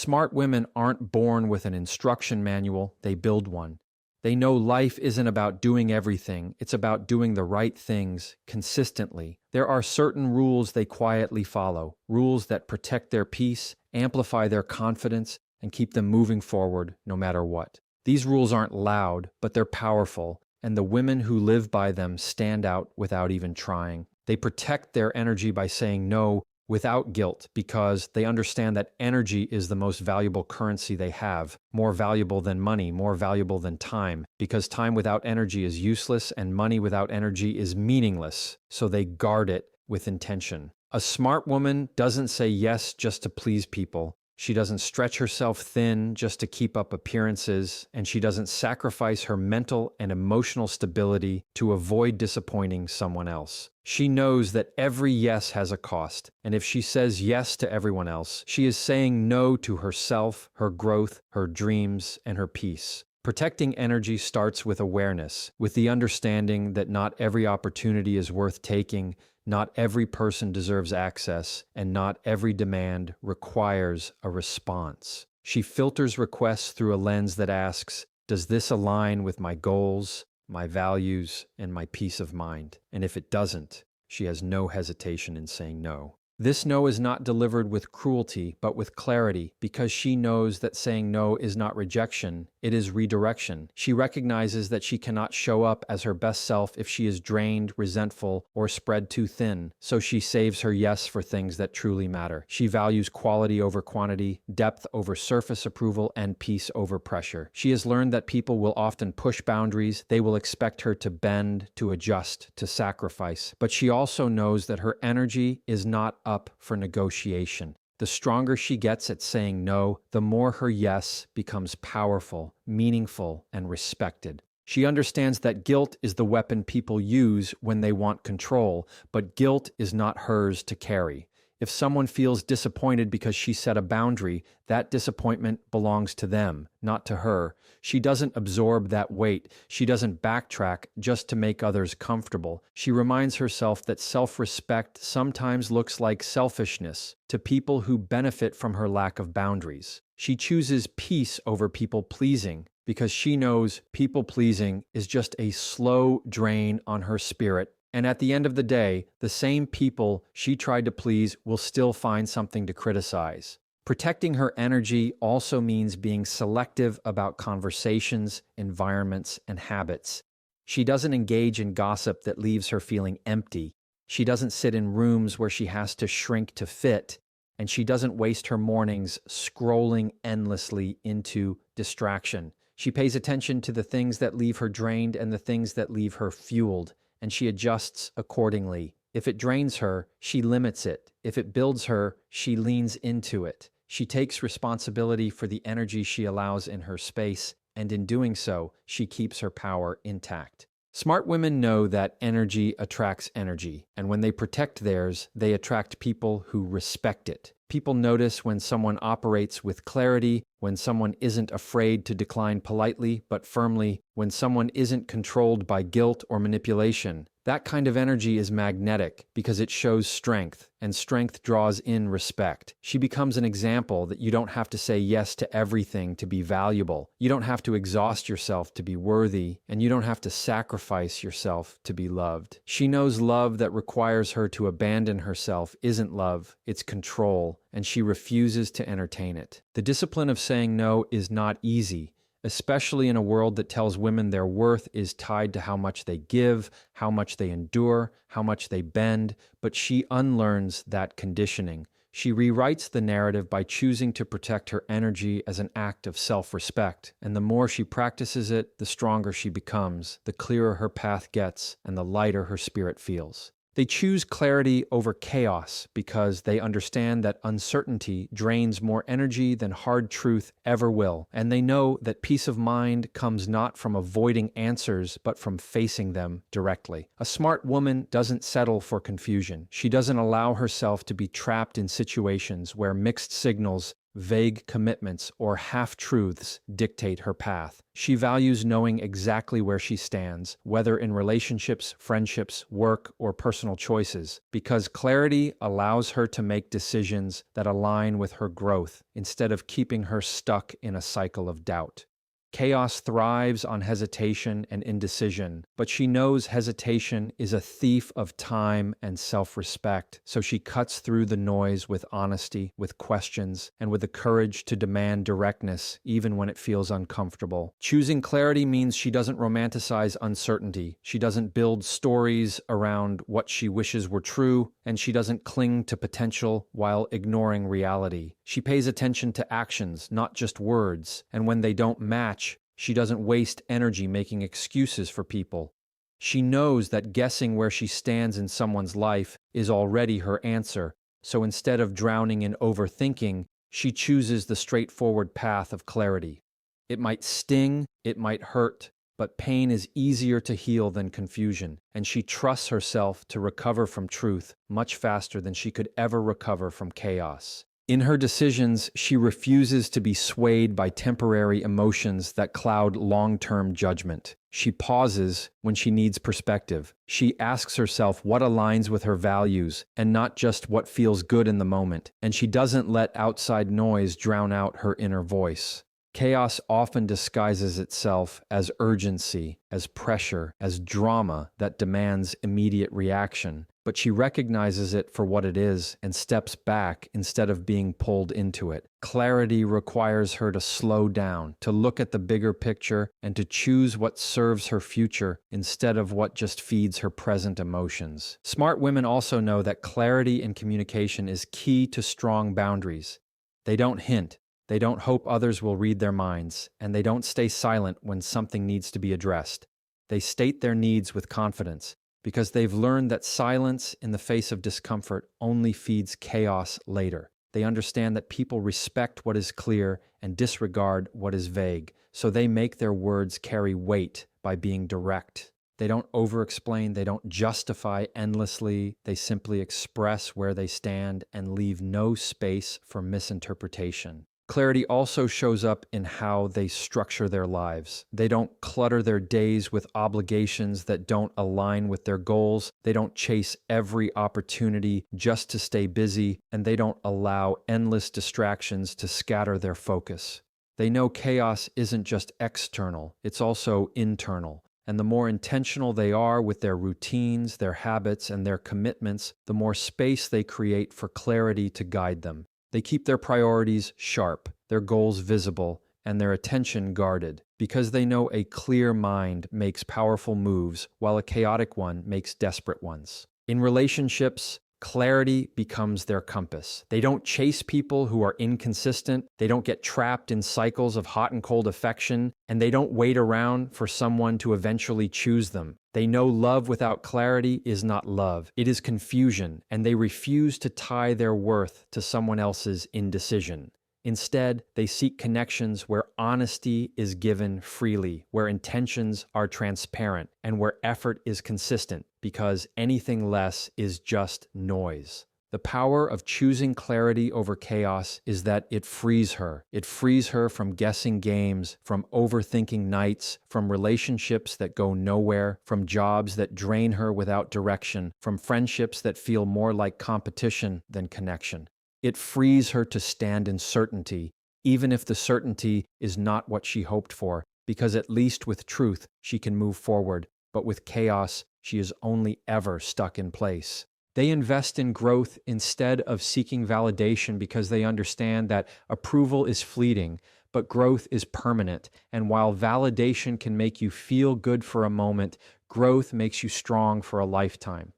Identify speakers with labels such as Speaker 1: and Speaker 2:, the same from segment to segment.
Speaker 1: Smart women aren't born with an instruction manual, they build one. They know life isn't about doing everything, it's about doing the right things consistently. There are certain rules they quietly follow, rules that protect their peace, amplify their confidence, and keep them moving forward no matter what. These rules aren't loud, but they're powerful, and the women who live by them stand out without even trying. They protect their energy by saying no without guilt because they understand that energy is the most valuable currency they have, more valuable than money, more valuable than time, because time without energy is useless and money without energy is meaningless, so they guard it with intention. A smart woman doesn't say yes just to please people. She doesn't stretch herself thin just to keep up appearances, and she doesn't sacrifice her mental and emotional stability to avoid disappointing someone else. She knows that every yes has a cost, and if she says yes to everyone else, she is saying no to herself, her growth, her dreams, and her peace. Protecting energy starts with awareness, with the understanding that not every opportunity is worth taking, not every person deserves access, and not every demand requires a response. She filters requests through a lens that asks, does this align with my goals, my values, and my peace of mind? And if it doesn't, she has no hesitation in saying no. This no is not delivered with cruelty, but with clarity, because she knows that saying no is not rejection, it is redirection. She recognizes that she cannot show up as her best self if she is drained, resentful, or spread too thin, so she saves her yes for things that truly matter. She values quality over quantity, depth over surface approval, and peace over pressure. She has learned that people will often push boundaries, they will expect her to bend, to adjust, to sacrifice, but she also knows that her energy is not up for negotiation. The stronger she gets at saying no, the more her yes becomes powerful, meaningful, and respected. She understands that guilt is the weapon people use when they want control, but guilt is not hers to carry. If someone feels disappointed because she set a boundary, that disappointment belongs to them, not to her. She doesn't absorb that weight. She doesn't backtrack just to make others comfortable. She reminds herself that self-respect sometimes looks like selfishness to people who benefit from her lack of boundaries. She chooses peace over people-pleasing because she knows people-pleasing is just a slow drain on her spirit. And at the end of the day, the same people she tried to please will still find something to criticize. Protecting her energy also means being selective about conversations, environments, and habits. She doesn't engage in gossip that leaves her feeling empty. She doesn't sit in rooms where she has to shrink to fit. And she doesn't waste her mornings scrolling endlessly into distraction. She pays attention to the things that leave her drained and the things that leave her fueled, and she adjusts accordingly. If it drains her, she limits it. If it builds her, she leans into it. She takes responsibility for the energy she allows in her space, and in doing so, she keeps her power intact. Smart women know that energy attracts energy, and when they protect theirs, they attract people who respect it. People notice when someone operates with clarity, when someone isn't afraid to decline politely but firmly, when someone isn't controlled by guilt or manipulation. That kind of energy is magnetic because it shows strength, and strength draws in respect. She becomes an example that you don't have to say yes to everything to be valuable. You don't have to exhaust yourself to be worthy, and you don't have to sacrifice yourself to be loved. She knows love that requires her to abandon herself isn't love, it's control, and she refuses to entertain it. The discipline of saying no is not easy, especially in a world that tells women their worth is tied to how much they give, how much they endure, how much they bend, but she unlearns that conditioning. She rewrites the narrative by choosing to protect her energy as an act of self-respect, and the more she practices it, the stronger she becomes, the clearer her path gets, and the lighter her spirit feels. They choose clarity over chaos because they understand that uncertainty drains more energy than hard truth ever will, and they know that peace of mind comes not from avoiding answers but from facing them directly. A smart woman doesn't settle for confusion. She doesn't allow herself to be trapped in situations where mixed signals Vague commitments or half-truths dictate her path. She values knowing exactly where she stands, whether in relationships, friendships, work, or personal choices, because clarity allows her to make decisions that align with her growth instead of keeping her stuck in a cycle of doubt. Chaos thrives on hesitation and indecision, but she knows hesitation is a thief of time and self-respect, so she cuts through the noise with honesty, with questions, and with the courage to demand directness, even when it feels uncomfortable. Choosing clarity means she doesn't romanticize uncertainty, she doesn't build stories around what she wishes were true, and she doesn't cling to potential while ignoring reality. She pays attention to actions, not just words, and when they don't match, she doesn't waste energy making excuses for people. She knows that guessing where she stands in someone's life is already her answer, so instead of drowning in overthinking, she chooses the straightforward path of clarity. It might sting, it might hurt, but pain is easier to heal than confusion, and she trusts herself to recover from truth much faster than she could ever recover from chaos. In her decisions, she refuses to be swayed by temporary emotions that cloud long-term judgment. She pauses when she needs perspective. She asks herself what aligns with her values and not just what feels good in the moment, and she doesn't let outside noise drown out her inner voice. Chaos often disguises itself as urgency, as pressure, as drama that demands immediate reaction, but she recognizes it for what it is and steps back instead of being pulled into it. Clarity requires her to slow down, to look at the bigger picture, and to choose what serves her future instead of what just feeds her present emotions. Smart women also know that clarity in communication is key to strong boundaries. They don't hint. They don't hope others will read their minds, and they don't stay silent when something needs to be addressed. They state their needs with confidence, because they've learned that silence in the face of discomfort only feeds chaos later. They understand that people respect what is clear and disregard what is vague, so they make their words carry weight by being direct. They don't over-explain, they don't justify endlessly, they simply express where they stand and leave no space for misinterpretation. Clarity also shows up in how they structure their lives. They don't clutter their days with obligations that don't align with their goals. They don't chase every opportunity just to stay busy, and they don't allow endless distractions to scatter their focus. They know chaos isn't just external, it's also internal. And the more intentional they are with their routines, their habits, and their commitments, the more space they create for clarity to guide them. They keep their priorities sharp, their goals visible, and their attention guarded, because they know a clear mind makes powerful moves, while a chaotic one makes desperate ones. In relationships, clarity becomes their compass. They don't chase people who are inconsistent, they don't get trapped in cycles of hot and cold affection, and they don't wait around for someone to eventually choose them. They know love without clarity is not love, it is confusion, and they refuse to tie their worth to someone else's indecision. Instead, they seek connections where honesty is given freely, where intentions are transparent, and where effort is consistent, because anything less is just noise. The power of choosing clarity over chaos is that it frees her. It frees her from guessing games, from overthinking nights, from relationships that go nowhere, from jobs that drain her without direction, from friendships that feel more like competition than connection. It frees her to stand in certainty, even if the certainty is not what she hoped for, because at least with truth she can move forward, but with chaos she is only ever stuck in place. They invest in growth instead of seeking validation because they understand that approval is fleeting, but growth is permanent. And while validation can make you feel good for a moment, growth makes you strong for a lifetime.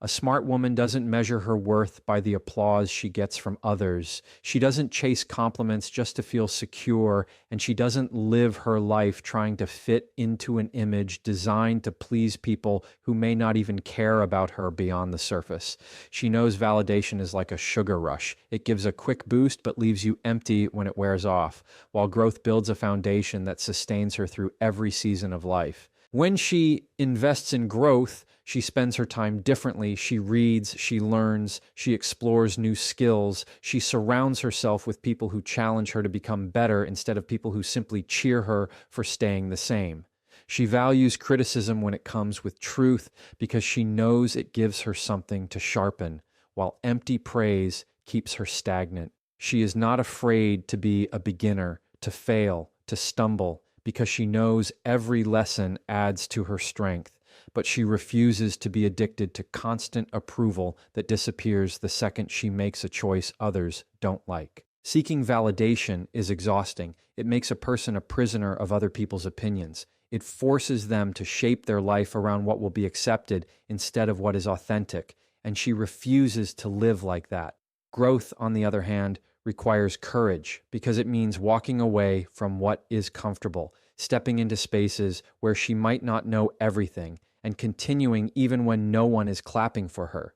Speaker 1: A smart woman doesn't measure her worth by the applause she gets from others. She doesn't chase compliments just to feel secure, and she doesn't live her life trying to fit into an image designed to please people who may not even care about her beyond the surface. She knows validation is like a sugar rush. It gives a quick boost but leaves you empty when it wears off, while growth builds a foundation that sustains her through every season of life. When she invests in growth, she spends her time differently. She reads, she learns, she explores new skills. She surrounds herself with people who challenge her to become better instead of people who simply cheer her for staying the same. She values criticism when it comes with truth because she knows it gives her something to sharpen, while empty praise keeps her stagnant. She is not afraid to be a beginner, to fail, to stumble, because she knows every lesson adds to her strength, but she refuses to be addicted to constant approval that disappears the second she makes a choice others don't like. Seeking validation is exhausting. It makes a person a prisoner of other people's opinions. It forces them to shape their life around what will be accepted instead of what is authentic, and she refuses to live like that. Growth, on the other hand, requires courage because it means walking away from what is comfortable, stepping into spaces where she might not know everything, and continuing even when no one is clapping for her.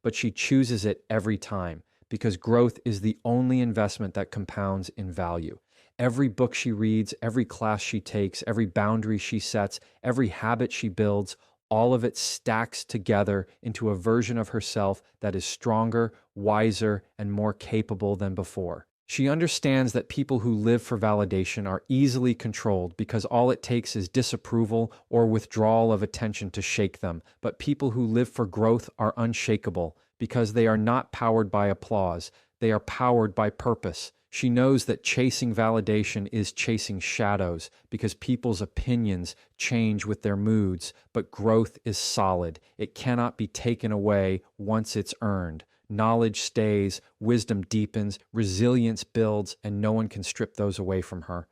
Speaker 1: But she chooses it every time because growth is the only investment that compounds in value. Every book she reads, every class she takes, every boundary she sets, every habit she builds, all of it stacks together into a version of herself that is stronger, wiser, and more capable than before. She understands that people who live for validation are easily controlled because all it takes is disapproval or withdrawal of attention to shake them. But people who live for growth are unshakable because they are not powered by applause. They are powered by purpose. She knows that chasing validation is chasing shadows because people's opinions change with their moods, but growth is solid. It cannot be taken away once it's earned. Knowledge stays, wisdom deepens, resilience builds, and no one can strip those away from her.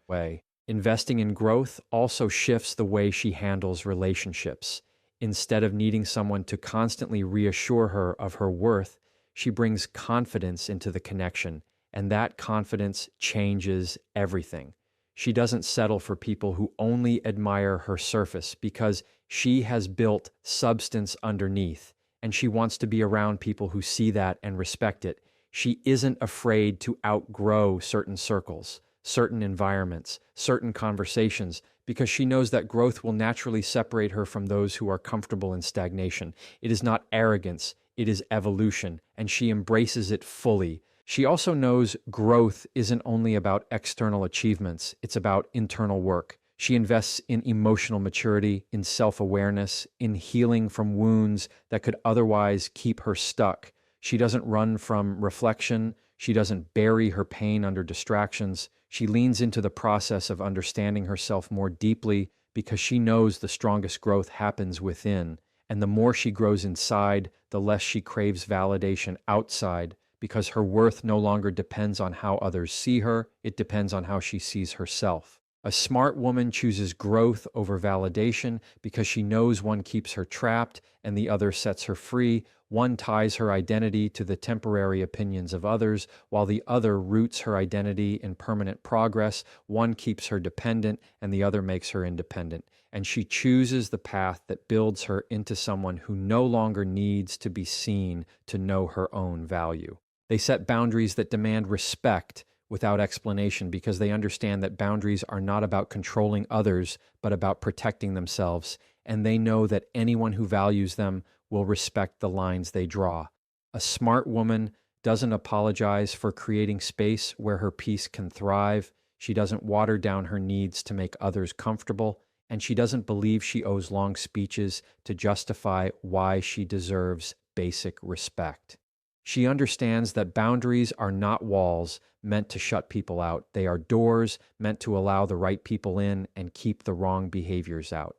Speaker 1: Investing in growth also shifts the way she handles relationships. Instead of needing someone to constantly reassure her of her worth, she brings confidence into the connection, and that confidence changes everything. She doesn't settle for people who only admire her surface because she has built substance underneath, and she wants to be around people who see that and respect it. She isn't afraid to outgrow certain circles, certain environments, certain conversations, because she knows that growth will naturally separate her from those who are comfortable in stagnation. It is not arrogance, it is evolution, and she embraces it fully. She also knows growth isn't only about external achievements, it's about internal work. She invests in emotional maturity, in self-awareness, in healing from wounds that could otherwise keep her stuck. She doesn't run from reflection. She doesn't bury her pain under distractions. She leans into the process of understanding herself more deeply because she knows the strongest growth happens within. And the more she grows inside, the less she craves validation outside, because her worth no longer depends on how others see her, it depends on how she sees herself. A smart woman chooses growth over validation because she knows one keeps her trapped and the other sets her free. One ties her identity to the temporary opinions of others, while the other roots her identity in permanent progress. One keeps her dependent and the other makes her independent. And she chooses the path that builds her into someone who no longer needs to be seen to know her own value. They set boundaries that demand respect without explanation because they understand that boundaries are not about controlling others, but about protecting themselves. And they know that anyone who values them will respect the lines they draw. A smart woman doesn't apologize for creating space where her peace can thrive. She doesn't water down her needs to make others comfortable. And she doesn't believe she owes long speeches to justify why she deserves basic respect. She understands that boundaries are not walls meant to shut people out. They are doors meant to allow the right people in and keep the wrong behaviors out.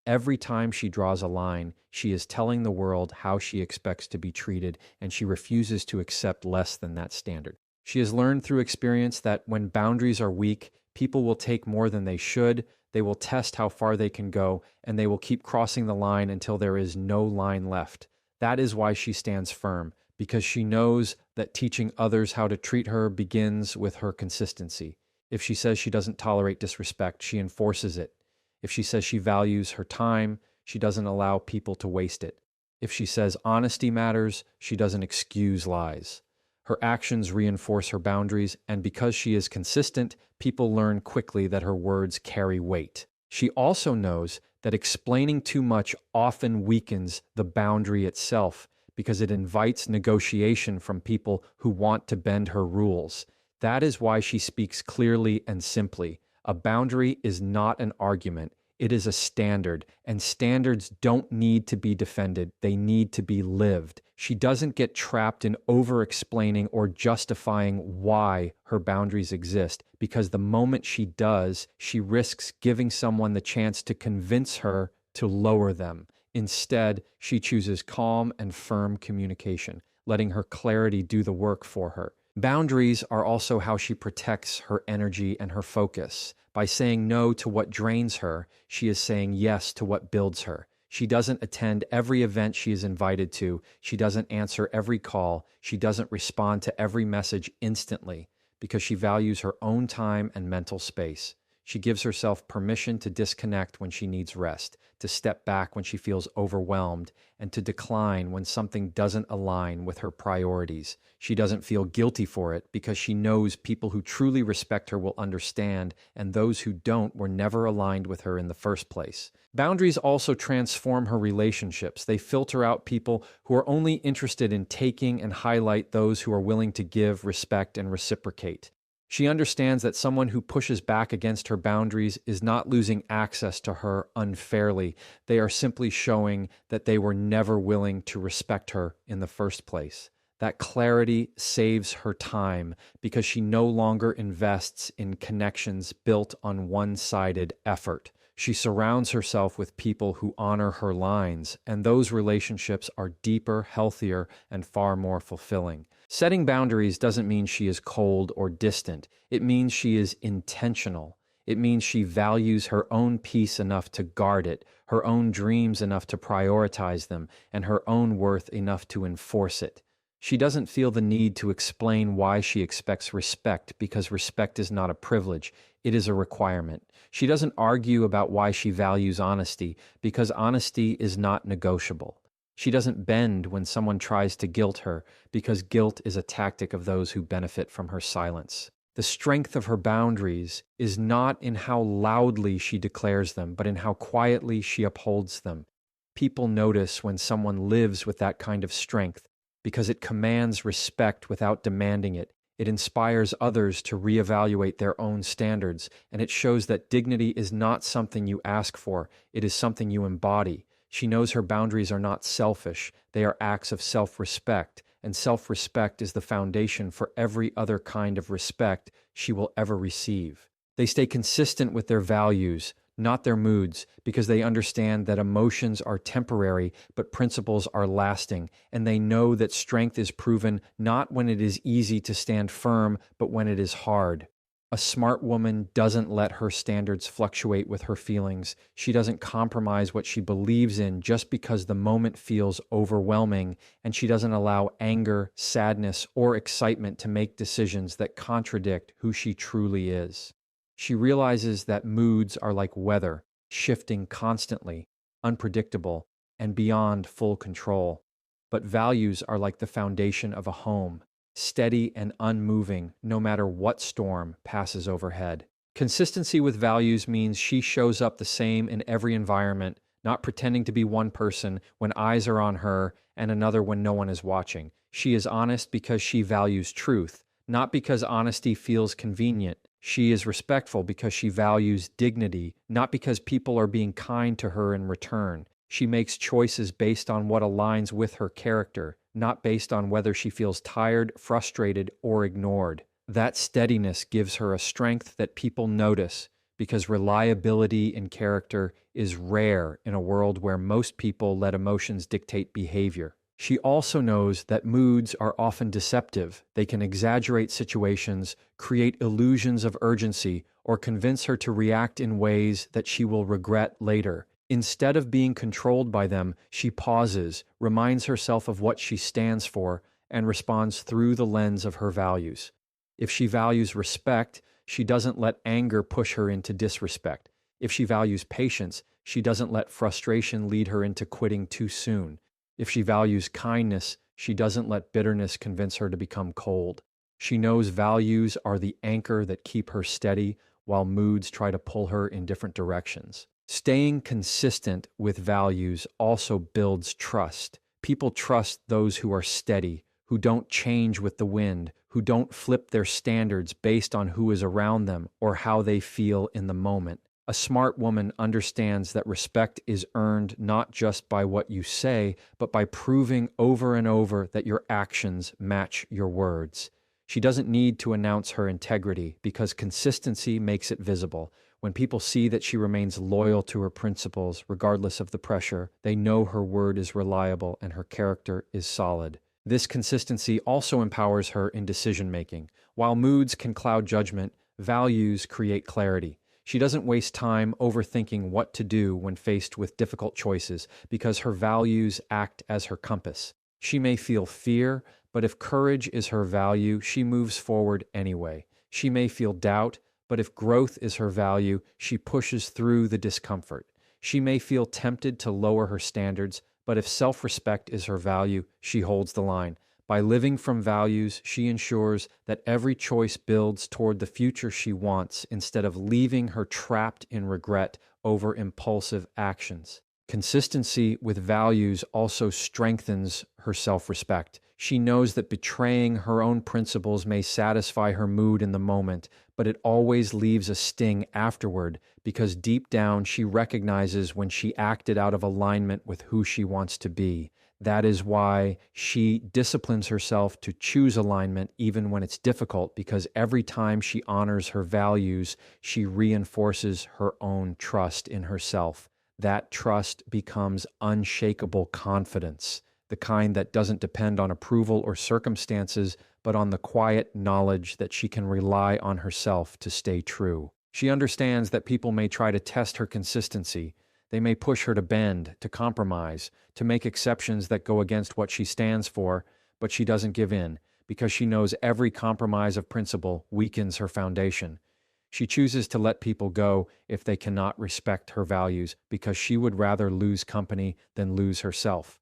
Speaker 1: Every time she draws a line, she is telling the world how she expects to be treated, and she refuses to accept less than that standard. She has learned through experience that when boundaries are weak, people will take more than they should, they will test how far they can go, and they will keep crossing the line until there is no line left. That is why she stands firm, because she knows that teaching others how to treat her begins with her consistency. If she says she doesn't tolerate disrespect, she enforces it. If she says she values her time, she doesn't allow people to waste it. If she says honesty matters, she doesn't excuse lies. Her actions reinforce her boundaries, and because she is consistent, people learn quickly that her words carry weight. She also knows that explaining too much often weakens the boundary itself because it invites negotiation from people who want to bend her rules. That is why she speaks clearly and simply. A boundary is not an argument. It is a standard, and standards don't need to be defended. They need to be lived. She doesn't get trapped in over-explaining or justifying why her boundaries exist, because the moment she does, she risks giving someone the chance to convince her to lower them. Instead, she chooses calm and firm communication, letting her clarity do the work for her. Boundaries are also how she protects her energy and her focus. By saying no to what drains her, she is saying yes to what builds her. She doesn't attend every event she is invited to. She doesn't answer every call. She doesn't respond to every message instantly because she values her own time and mental space. She gives herself permission to disconnect when she needs rest, to step back when she feels overwhelmed, and to decline when something doesn't align with her priorities. She doesn't feel guilty for it because she knows people who truly respect her will understand, and those who don't were never aligned with her in the first place. Boundaries also transform her relationships. They filter out people who are only interested in taking and highlight those who are willing to give, respect, and reciprocate. She understands that someone who pushes back against her boundaries is not losing access to her unfairly. They are simply showing that they were never willing to respect her in the first place. That clarity saves her time because she no longer invests in connections built on one-sided effort. She surrounds herself with people who honor her lines, and those relationships are deeper, healthier, and far more fulfilling. Setting boundaries doesn't mean she is cold or distant. It means she is intentional. It means she values her own peace enough to guard it, her own dreams enough to prioritize them, and her own worth enough to enforce it. She doesn't feel the need to explain why she expects respect because respect is not a privilege, it is a requirement. She doesn't argue about why she values honesty because honesty is not negotiable. She doesn't bend when someone tries to guilt her because guilt is a tactic of those who benefit from her silence. The strength of her boundaries is not in how loudly she declares them, but in how quietly she upholds them. People notice when someone lives with that kind of strength because it commands respect without demanding it. It inspires others to reevaluate their own standards, and it shows that dignity is not something you ask for, it is something you embody. She knows her boundaries are not selfish, they are acts of self-respect, and self-respect is the foundation for every other kind of respect she will ever receive. They stay consistent with their values, not their moods, because they understand that emotions are temporary, but principles are lasting, and they know that strength is proven not when it is easy to stand firm, but when it is hard. A smart woman doesn't let her standards fluctuate with her feelings. She doesn't compromise what she believes in just because the moment feels overwhelming, and she doesn't allow anger, sadness, or excitement to make decisions that contradict who she truly is. She realizes that moods are like weather, shifting constantly, unpredictable, and beyond full control. But values are like the foundation of a home, steady and unmoving no matter what storm passes overhead. Consistency with values means she shows up the same in every environment, not pretending to be one person when eyes are on her and another when no one is watching. She is honest because she values truth, not because honesty feels convenient. She is respectful because she values dignity, not because people are being kind to her in return. She makes choices based on what aligns with her character, not based on whether she feels tired, frustrated, or ignored. That steadiness gives her a strength that people notice because reliability in character is rare in a world where most people let emotions dictate behavior. She also knows that moods are often deceptive. They can exaggerate situations, create illusions of urgency, or convince her to react in ways that she will regret later. Instead of being controlled by them, she pauses, reminds herself of what she stands for, and responds through the lens of her values. If she values respect, she doesn't let anger push her into disrespect. If she values patience, she doesn't let frustration lead her into quitting too soon. If she values kindness, she doesn't let bitterness convince her to become cold. She knows values are the anchor that keep her steady, while moods try to pull her in different directions. Staying consistent with values also builds trust. People trust those who are steady, who don't change with the wind, who don't flip their standards based on who is around them or how they feel in the moment. A smart woman understands that respect is earned not just by what you say, but by proving over and over that your actions match your words. She doesn't need to announce her integrity because consistency makes it visible. When people see that she remains loyal to her principles, regardless of the pressure, they know her word is reliable and her character is solid. This consistency also empowers her in decision making. While moods can cloud judgment, values create clarity. She doesn't waste time overthinking what to do when faced with difficult choices because her values act as her compass. She may feel fear, but if courage is her value, she moves forward anyway. She may feel doubt, but if growth is her value, she pushes through the discomfort. She may feel tempted to lower her standards, but if self-respect is her value, she holds the line. By living from values, she ensures that every choice builds toward the future she wants instead of leaving her trapped in regret over impulsive actions. Consistency with values also strengthens her self-respect. She knows that betraying her own principles may satisfy her mood in the moment, but it always leaves a sting afterward because deep down she recognizes when she acted out of alignment with who she wants to be. That is why she disciplines herself to choose alignment even when it's difficult, because every time she honors her values, she reinforces her own trust in herself. That trust becomes unshakable confidence, the kind that doesn't depend on approval or circumstances, but on the quiet knowledge that she can rely on herself to stay true. She understands that people may try to test her consistency. They may push her to bend, to compromise, to make exceptions that go against what she stands for, but she doesn't give in because she knows every compromise of principle weakens her foundation. She chooses to let people go if they cannot respect her values because she would rather lose company than lose herself.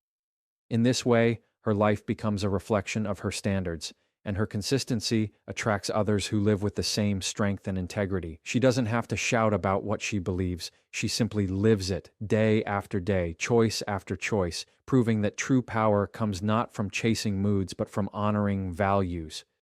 Speaker 1: In this way, her life becomes a reflection of her standards, and her consistency attracts others who live with the same strength and integrity. She doesn't have to shout about what she believes. She simply lives it day after day, choice after choice, proving that true power comes not from chasing moods, but from honoring values.